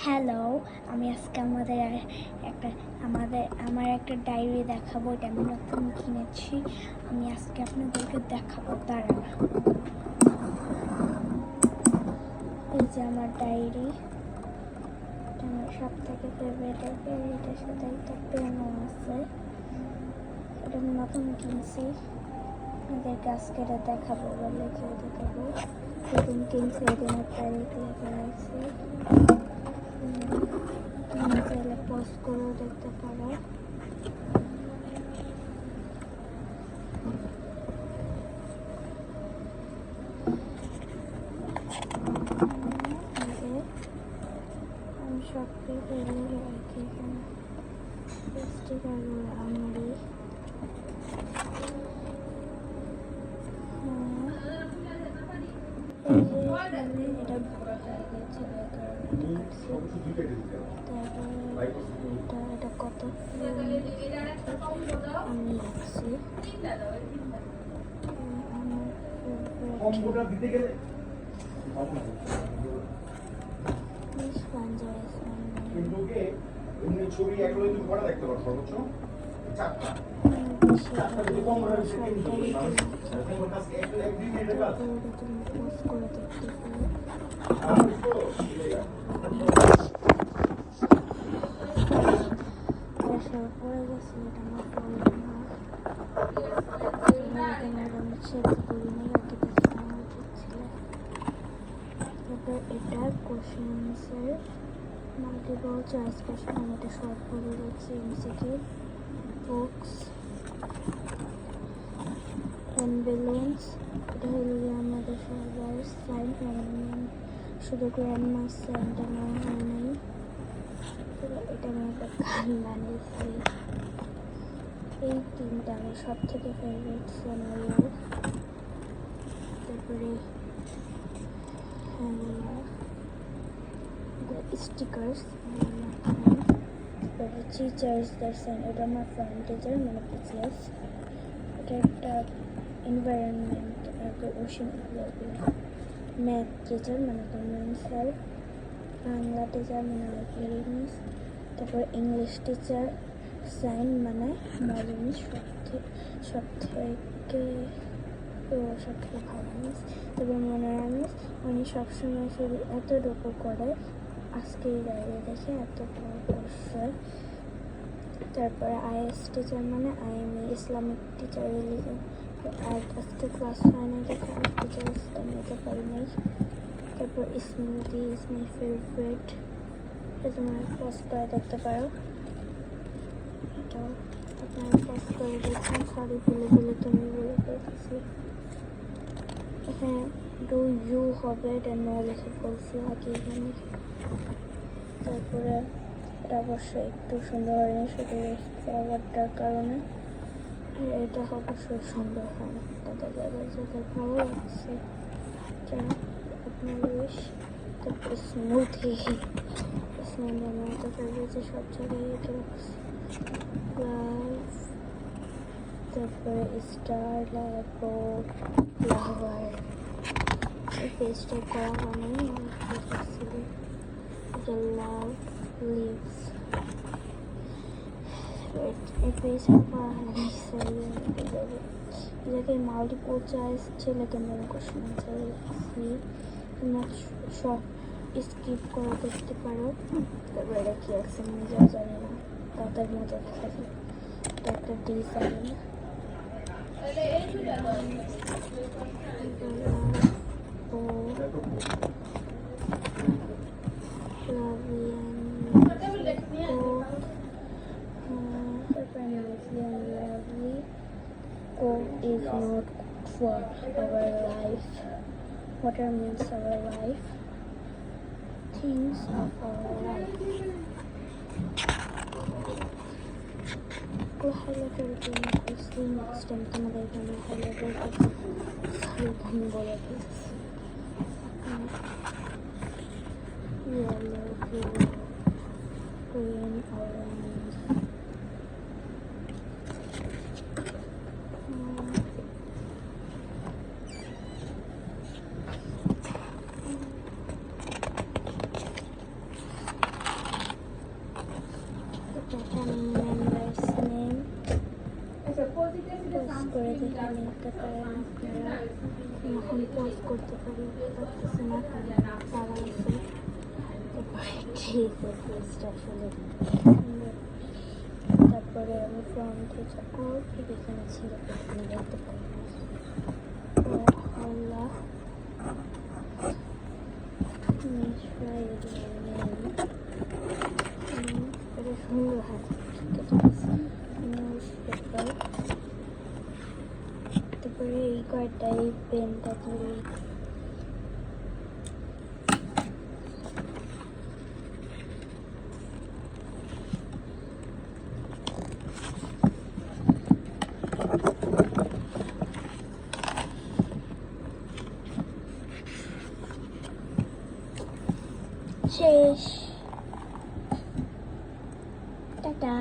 Hello, আমি আজকে আমার একটা ডায়েরি দেখাবো। এটা আমি নতুন কিনেছি। আমি আজকে আপনাদেরকে দেখাবো। দাঁড়ান, এই যে আমার ডায়েরি। এটা আমার সব থেকে ফেভারিট। এটার সাথে একটা পেনও আছে। এটা আমি নতুন কিনছি। আপনাদেরকে আজকে এটা দেখাবো বলে দেখাবো। যেদিন কিনছি ওদিনের তারিখ লেখা আছে। তুমি চাইলে পজ করেও দেখতে পারো। আমি সব পেপারে রাখি এখানে স্টিকারগুলো আমারই। এটা বড় হয়ে গেছে, এটা কত আমি রাখছি। ছবি এগুলো তুমি কটা দেখতে পারো সর্বোচ্চ চারটা যদি কম হয় পড়ে গেছে। এটা question answer multiple choice question. আমি এটা শর্ট করে দিচ্ছি। MCQ books and balloons. এটা হলো আমাদের সবার সাইন। শুধু গ্র্যান্ড মাস্টার সাইনটা নেওয়া হয় নাই। এটা আমি একটা গান বানিয়েছি। এই তিনটা আমার সব থেকে ফেভারিট সিনারিও। তারপরে স্টিকার্স, টিচার্স দ্যাটসেন। এটা আমার ফ্রেন্ড টিচার মানে পিসিএস। এটা একটা এনভায়রনমেন্ট ওশান ম্যাথ টিচার মানে কমন স্যার। বাংলা টিচার মানে ফিলিংস। তারপর ইংলিশ টিচার সাইন মানে মজা। সব থেকে ভালো মিস। তারপর মনোরামিস উনি সবসময় শুধু এতটুকু করে। আজকে ডায়েরি দেখে এতটুকু করছে। তারপরে আইএস টিচার মানে আইএমই ইসলামিক টিচার রিলিজন। আর আজকে ক্লাস 9 দেখে আর টিচার ইসলাম নিতে পারি নাই। তারপর স্মৃতি ইজ মাই ফেভারিট। এটা তোমরা পজ করে দেখতে পারো। এটা আপনারা পজ করে দেখছেন। সরি ভুলে তুমি বলে ফেলতেছি। এখানে ডু ইউ হবে, এটা নো লিখে ফেলছি আগে এখানে। তারপরে এটা অবশ্যই একটু সুন্দর হয়নি শুধু ফরওয়ার্ডটার কারণে। এটা অবশ্যই সুন্দর হয় না, তাদের যাদের ভালো লাগছে আপনার উইশ। তারপরে স্মুথি আমার তো ফেভারিট, সব জায়গায় এটা রাখছি। লাভ, তারপরে স্টার, লাগো, ফ্লাওয়ার। এই পেজটা করা হয়নি, এটা লাভ লিভস। এই পেজটা করা হয়নি, এটাকে মাল্টিপল চয়েস ছেলেকে মনে কোশ্চেন আনসার লিখছি। তোমরা সব স্কিপ করে দেখতে পারো। তারপরে এটা কি আছে নিজেও জানি না, তাদের মতো দেখা যায়। এটা একটা design. Is not for our life. Water means our life. Things of our life. Highlighter is next time. Tomorrow I will highlighter. You can go like this. Yellow, blue, green, orange. family members name post করে দেখে নিতে পারেন আপনারা। এখন post করতে পারতেছি না, তারা আছে পোস্ট আসলে। তারপরে আমি ফ্রন্ট থেকে আউটফিট এখানে ছিল, এখানে দেখতে পারি আল্লাহ এটা সুন্দর হাত নিউজ পেপার। তারপরে এই কয়েকটা এই পেনটা ধরে শেষ। টাটা।